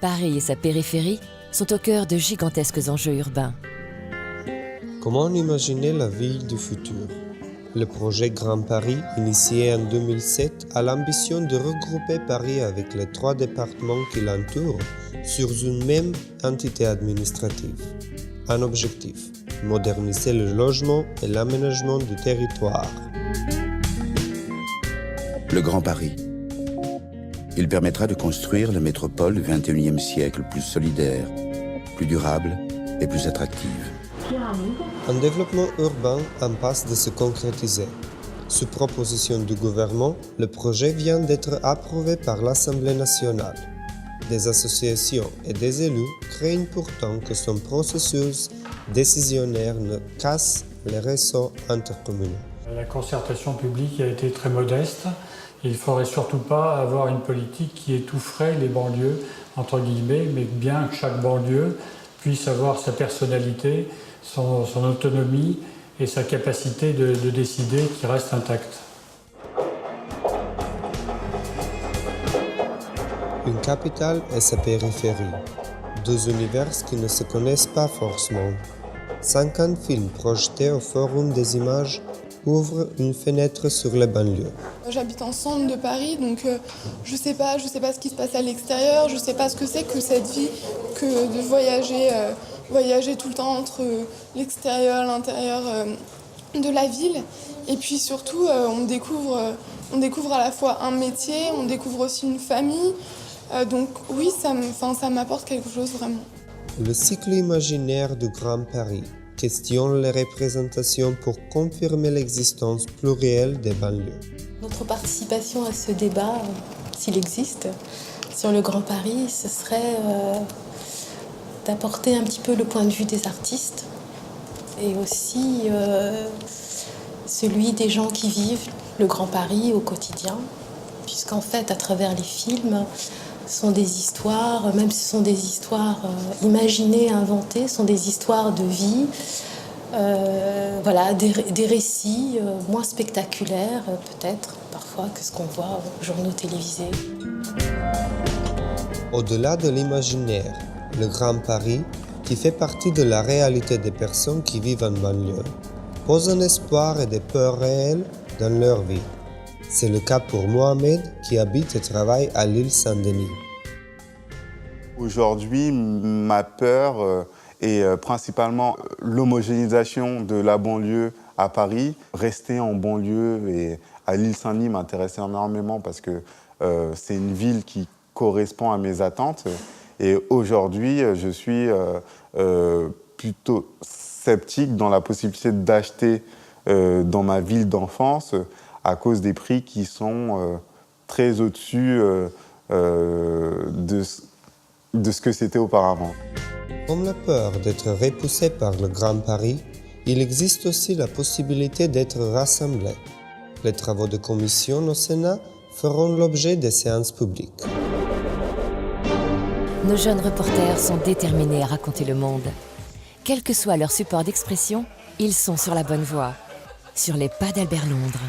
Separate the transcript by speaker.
Speaker 1: Paris et sa périphérie sont au cœur de gigantesques enjeux urbains.
Speaker 2: Comment imaginer la ville du futur? Le projet Grand Paris, initié en 2007, a l'ambition de regrouper Paris avec les 3 départements qui l'entourent sur une même entité administrative. Un objectif, moderniser le logement et l'aménagement du territoire.
Speaker 3: Le Grand Paris. Il permettra de construire la métropole du XXIe siècle plus solidaire, plus durable et plus attractive.
Speaker 2: Un développement urbain en passe de se concrétiser. Sous proposition du gouvernement, le projet vient d'être approuvé par l'Assemblée nationale. Des associations et des élus craignent pourtant que son processus décisionnaire ne casse les réseaux intercommunaux.
Speaker 4: La concertation publique a été très modeste. Il ne faudrait surtout pas avoir une politique qui étoufferait les banlieues, entre guillemets, mais bien que chaque banlieue puisse avoir sa personnalité, son autonomie et sa capacité de décider qui reste intacte.
Speaker 2: Une capitale et sa périphérie, 2 univers qui ne se connaissent pas forcément. 50 films projetés au Forum des images ouvrent une fenêtre sur les banlieues.
Speaker 5: J'habite en centre de Paris, donc je sais pas ce qui se passe à l'extérieur, je sais pas ce que c'est que cette vie, que de voyager tout le temps entre l'extérieur, l'intérieur de la ville. Et puis surtout, on découvre à la fois un métier, on découvre aussi une famille. Donc oui, ça m'apporte quelque chose vraiment.
Speaker 2: Le cycle imaginaire du Grand Paris questionne les représentations pour confirmer l'existence plurielle des banlieues.
Speaker 6: Notre participation à ce débat, s'il existe, sur le Grand Paris, ce serait d'apporter un petit peu le point de vue des artistes et aussi celui des gens qui vivent le Grand Paris au quotidien, puisqu'en fait, à travers les films, ce sont des histoires, même si ce sont des histoires imaginées, inventées, ce sont des histoires de vie, des récits moins spectaculaires peut-être parfois que ce qu'on voit aux journaux télévisés.
Speaker 2: Au-delà de l'imaginaire, le Grand Paris, qui fait partie de la réalité des personnes qui vivent en banlieue, pose un espoir et des peurs réelles dans leur vie. C'est le cas pour Mohamed qui habite et travaille à l'île Saint-Denis.
Speaker 7: Aujourd'hui, ma peur est principalement l'homogénéisation de la banlieue à Paris. Rester en banlieue et à l'île Saint-Denis m'intéresse énormément parce que c'est une ville qui correspond à mes attentes. Et aujourd'hui, je suis plutôt sceptique dans la possibilité d'acheter dans ma ville d'enfance à cause des prix qui sont très au-dessus de ce que c'était auparavant.
Speaker 2: Comme la peur d'être repoussé par le Grand Paris, il existe aussi la possibilité d'être rassemblé. Les travaux de commission au Sénat feront l'objet de séances publiques.
Speaker 1: Nos jeunes reporters sont déterminés à raconter le monde. Quel que soit leur support d'expression, ils sont sur la bonne voie, sur les pas d'Albert Londres.